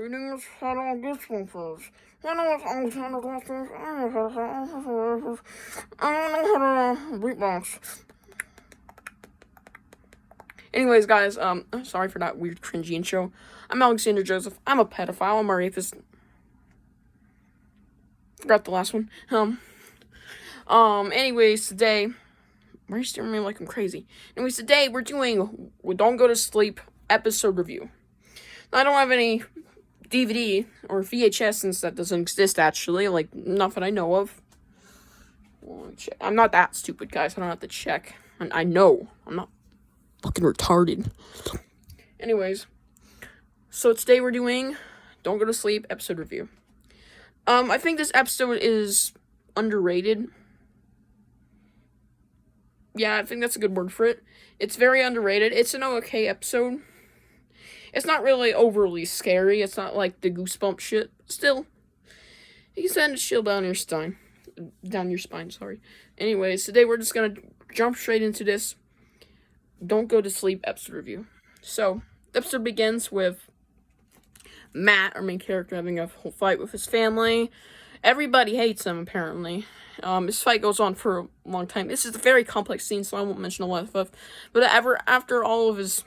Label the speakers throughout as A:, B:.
A: reading is titled Goosebumps. I know it's Alexander Doctors. I don't know how to beatbox. Anyways, guys, sorry for that weird cringy intro. I'm Alexander Joseph. I'm a pedophile. I'm a rapist. Forgot the last one. Anyways, today, why are you staring at me like I'm crazy? Anyways, today we're doing Don't Go to Sleep episode review. Now, I don't have any DVD or VHS since that doesn't exist, actually. Like, not that I know of. Well, I'm not that stupid, guys. I don't have to check. And I know. I'm not fucking retarded. Anyways, so today we're doing Don't Go to Sleep episode review. I think this episode is underrated. Yeah, I think that's a good word for it. It's very underrated. It's an okay episode. It's not really overly scary. It's not like the Goosebumps shit. Still, you can send a chill down your spine. Anyways, today we're just gonna jump straight into this Don't Go to Sleep episode review. So, the episode begins with Matt, our main character, having a whole fight with his family. Everybody hates him, apparently. This fight goes on for a long time. This is a very complex scene, so I won't mention a lot of stuff. But after all of his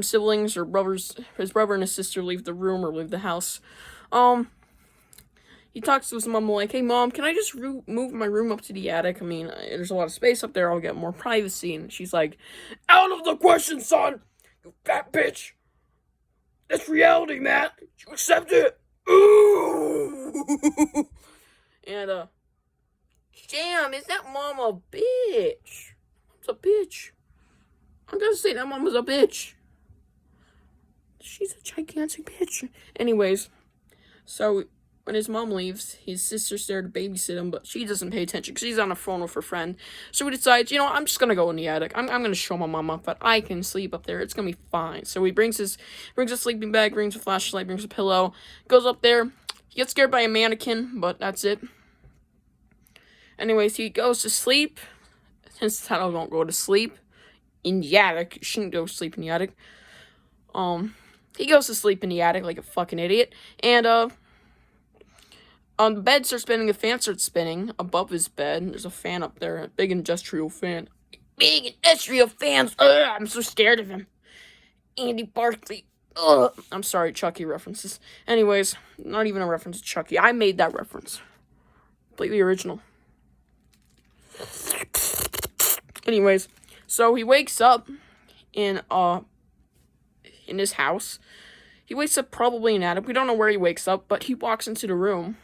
A: siblings or brothers, his brother and his sister leave the room or leave the house, he talks to his mom like, "Hey, Mom, can I just move my room up to the attic? I mean, there's a lot of space up there. I'll get more privacy." And she's like, "Out of the question, son! You fat bitch! That's reality, Matt! You accept it!" Ooh! And, damn, is that mom a bitch? It's a bitch. I'm gonna say that mom was a bitch. She's a gigantic bitch. Anyways, so when his mom leaves, his sister's there to babysit him, but she doesn't pay attention because she's on the phone with her friend. So he decides, I'm just gonna go in the attic. I'm gonna show my mom up that I can sleep up there. It's gonna be fine. So he brings a sleeping bag, brings a flashlight, brings a pillow, goes up there. He gets scared by a mannequin, but that's it. Anyways, he goes to sleep. Hence the title, Don't Go to Sleep in the Attic. You shouldn't go to sleep in the attic. He goes to sleep in the attic like a fucking idiot. And, the bed starts spinning, the fan starts spinning above his bed. There's a fan up there, a big industrial fan. Big industrial fans! Ugh, I'm so scared of him. Andy Barkley. Ugh. I'm sorry, Chucky references. Anyways, not even a reference to Chucky. I made that reference. Completely original. Anyways, so he wakes up in his house. He wakes up probably in an attic. We don't know where he wakes up, but he walks into the room,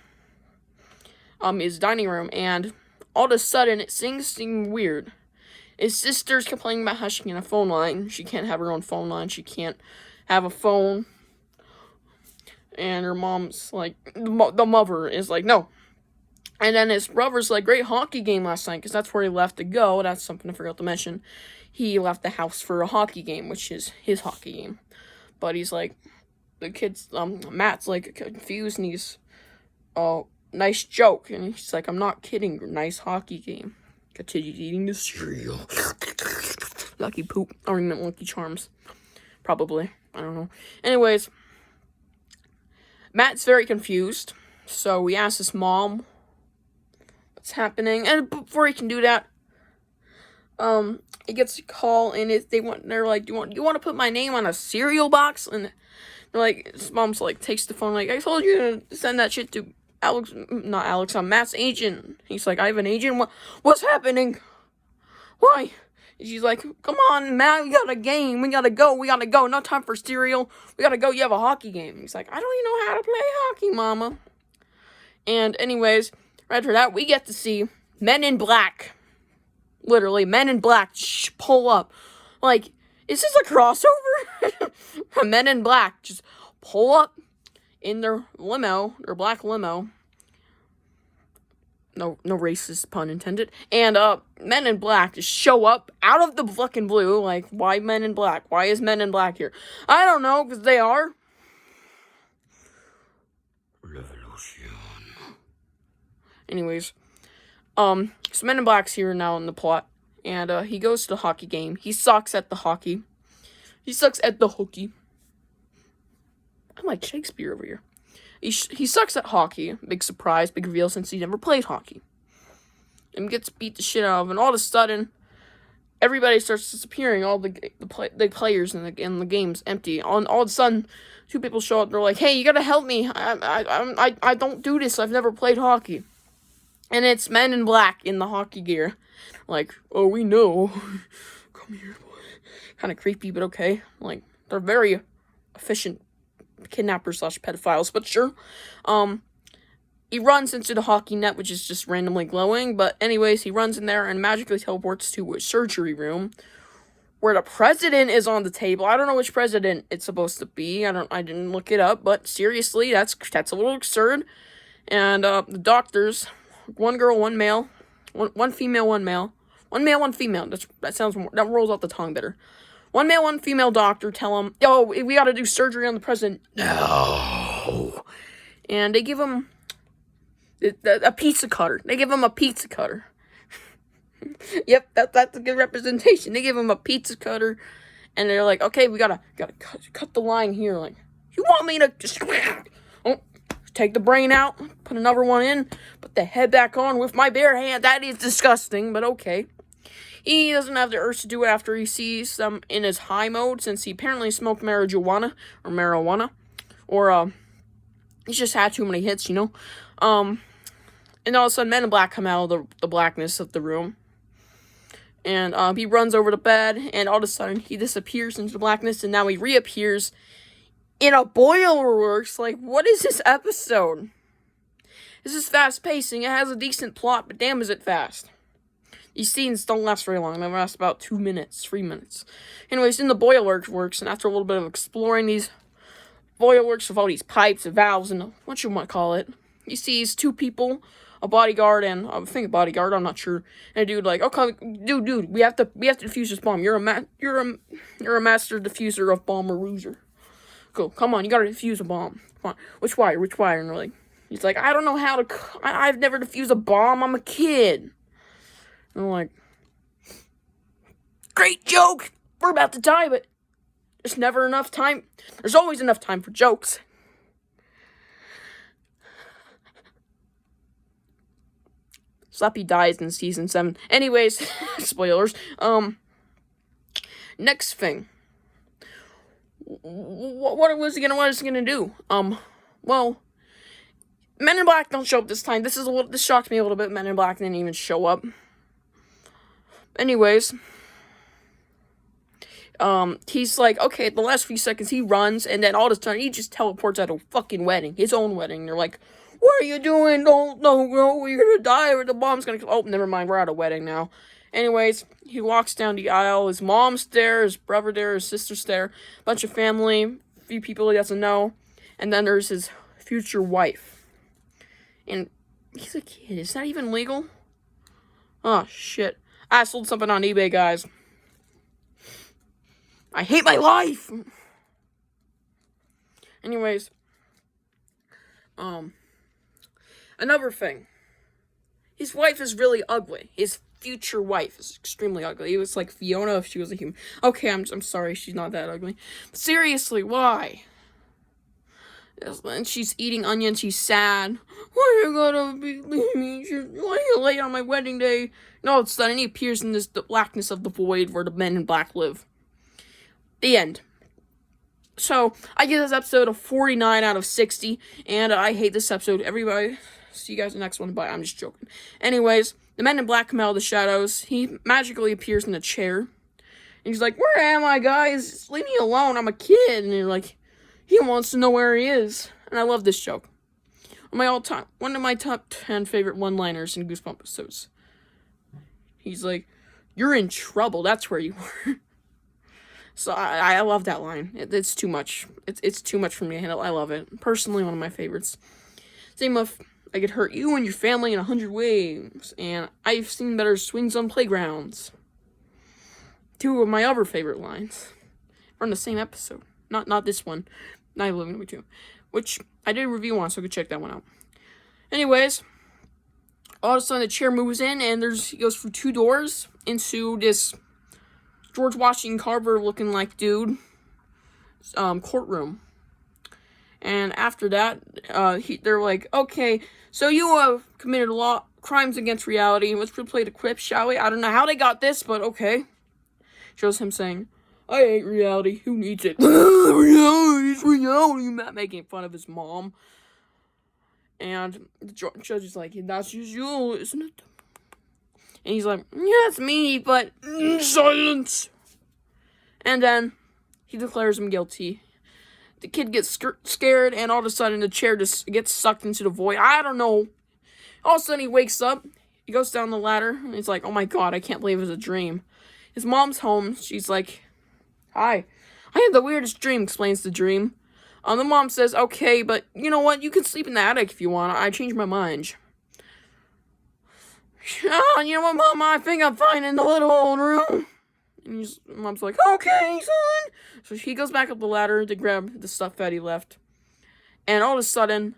A: his dining room, and all of a sudden it seems weird. His sister's complaining about how she can have a phone line. She can't have her own phone line. She can't have a phone. And her mom's like, the mother is like, no. And then his brother's like, great hockey game last night, because that's where he left to go. That's something I forgot to mention. He left the house for a hockey game, which is his hockey game. But he's like, the kid's, Matt's like confused, and he's, nice joke. And he's like, I'm not kidding, nice hockey game. Continued eating the cereal. Lucky poop. Or he meant Lucky Charms. Probably. I don't know. Anyways, Matt's very confused. So we asked his mom what's happening. And before he can do that, he gets a call, and they're like, do you want to put my name on a cereal box? And they're like, his mom's like, takes the phone, like, I told you to send that shit to Matt's agent. He's like, I have an agent? What's happening? Why? And she's like, come on, Matt, we got a game. We gotta go. No time for cereal. We gotta go. You have a hockey game. He's like, I don't even know how to play hockey, mama. And anyways, right after that, we get to see Men in Black. Literally, Men in Black pull up. Like, is this a crossover? Men in Black just pull up in their black limo. No racist pun intended. And, Men in Black just show up out of the fucking blue. Like, why Men in Black? Why is Men in Black here? I don't know, because they are. Revolution. Anyways, so Men in Black's here now in the plot. And, he goes to the hockey game. He sucks at the hockey. He sucks at the hooky. I'm like Shakespeare over here. He sucks at hockey. Big surprise, big reveal since he never played hockey. And gets beat the shit out of, and all of a sudden, everybody starts disappearing. All the players in the game's empty. All of a sudden, two people show up. They're like, "Hey, you gotta help me. I don't do this. I've never played hockey." And it's men in black in the hockey gear. Like, oh, we know. Come here, boy. Kind of creepy, but okay. Like, they're very efficient kidnappers / pedophiles, but sure. He runs into the hockey net, which is just randomly glowing. But anyways, he runs in there and magically teleports to a surgery room where the president is on the table. I don't know which president it's supposed to be. I didn't look it up, but seriously, that's a little absurd. And the doctors, one girl, one male, one female, one male. One male, one female. That rolls off the tongue better. One male, one female doctor tell him, "Oh, we gotta do surgery on the president." No. And they give him a pizza cutter. They give him a pizza cutter. Yep, that's a good representation. They give him a pizza cutter, and they're like, "Okay, we gotta cut the line here. Like, you want me to just take the brain out, put another one in, put the head back on with my bare hand? That is disgusting, but okay." He doesn't have the urge to do it after he sees them in his high mode, since he apparently smoked marijuana, or he's just had too many hits, you know. And all of a sudden, men in black come out of the blackness of the room. And he runs over the bed, and all of a sudden, he disappears into the blackness, and now he reappears in a boiler works. Like, what is this episode? This is fast-pacing. It has a decent plot, but damn is it fast. These scenes don't last very long. They last about 2 minutes, 3 minutes. Anyways, in the boiler works, and after a little bit of exploring these boiler works with all these pipes and valves and what you might call it, he sees two people, a bodyguard and I think a bodyguard, I'm not sure. And a dude like, "Okay, dude, we have to defuse this bomb. You're a master diffuser of bomb or rooser. Cool, come on, you gotta defuse a bomb. Come on, which wire? And they're like, he's like, "I don't know how to. I've never defused a bomb. I'm a kid." And I'm like, great joke! We're about to die, but there's never enough time. There's always enough time for jokes. Slappy dies in season 7. Anyways, spoilers. Next thing. What was he gonna do? Well, Men in Black don't show up this time. This shocked me a little bit. Men in Black didn't even show up. Anyways, he's like, okay, the last few seconds he runs, and then all of a sudden he just teleports at a fucking wedding, his own wedding. They're like, "What are you doing? No, you're gonna die, or the bomb's gonna." Oh, never mind, we're at a wedding now. Anyways, he walks down the aisle. His mom's there, his brother there, his sister's there, a bunch of family, a few people he doesn't know, and then there's his future wife. And he's a kid. Is that even legal? Oh shit. I sold something on eBay, guys. I hate my life! Anyways. Another thing. His wife is really ugly. His future wife is extremely ugly. It was like Fiona if she was a human. Okay, I'm sorry, she's not that ugly. But seriously, why? And she's eating onions, she's sad. "Why are you gonna leave me? Why are you late on my wedding day?" And all of a sudden, he appears in the blackness of the void where the men in black live. The end. So, I give this episode a 49 out of 60, and I hate this episode. Everybody, see you guys in the next one. Bye. I'm just joking. Anyways, the men in black come out of the shadows. He magically appears in a chair. And he's like, "Where am I, guys? Just leave me alone. I'm a kid." And you're like, he wants to know where he is. And I love this joke. One of my top 10 favorite one-liners in Goosebumps episodes. He's like, "You're in trouble. That's where you were." So I love that line. It's too much. It's too much for me to handle. I love it. Personally, one of my favorites. Same with, "I could hurt you and your family in 100 ways. And I've seen better swings on playgrounds." Two of my other favorite lines from the same episode. Not this one. 9/11/2. Which I did a review on, so go check that one out. Anyways, all of a sudden the chair moves in, and he goes through 2 doors into this George Washington Carver looking like dude courtroom. And after that, they're like, okay, so you have committed a lot crimes against reality. Let's replay the clip, shall we? I don't know how they got this, but okay. Shows him saying, I hate reality. Who needs it? Reality, it's reality. Matt making fun of his mom. And the judge is like, that's usual, isn't it? And he's like, yeah, it's me, but silence. And then he declares him guilty. The kid gets scared, and all of a sudden the chair just gets sucked into the void. I don't know. All of a sudden he wakes up. He goes down the ladder, and he's like, oh my god, I can't believe it was a dream. His mom's home. She's like, hi. I had the weirdest dream, explains the dream. The mom says, okay, but you know what? You can sleep in the attic if you want. I changed my mind. Oh, you know what, Mom? I think I'm fine in the little old room. And Mom's like, okay, son. So he goes back up the ladder to grab the stuff that he left. And all of a sudden,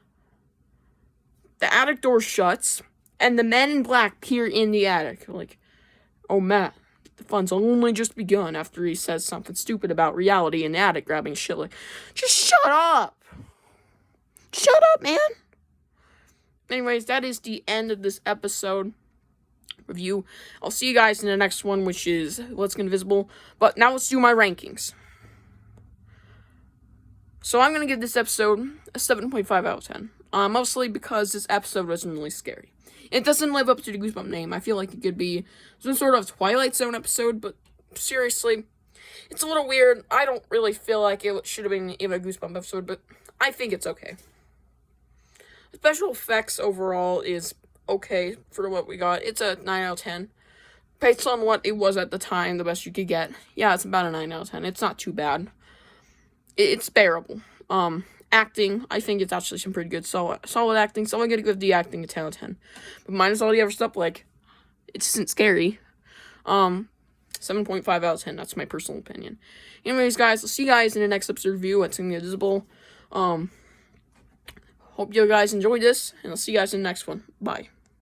A: the attic door shuts, and the men in black peer in the attic. Like, oh, Matt, the fun's only just begun after he says something stupid about reality in the attic, grabbing shit like, just shut up. Shut up, man. Anyways, that is the end of this episode review. I'll see you guys in the next one, which is Let's Get Invisible. But now let's do my rankings. So I'm going to give this episode a 7.5 out of 10. Mostly because this episode wasn't really scary. It doesn't live up to the Goosebumps name. I feel like it could be some sort of Twilight Zone episode, but seriously, it's a little weird. I don't really feel like it should have been even a Goosebumps episode, but I think it's okay. The special effects overall is okay for what we got. It's a 9 out of 10. Based on what it was at the time, the best you could get. Yeah, it's about a 9 out of 10. It's not too bad. It's bearable. Acting, I think it's actually some pretty good solid acting, so I'm gonna give the acting a 10 out of 10. But minus all the other stuff, like, it isn't scary. 7.5 out of 10, that's my personal opinion. Anyways, guys, I'll see you guys in the next episode review at Let's Get Invisible. Hope you guys enjoyed this, and I'll see you guys in the next one. Bye.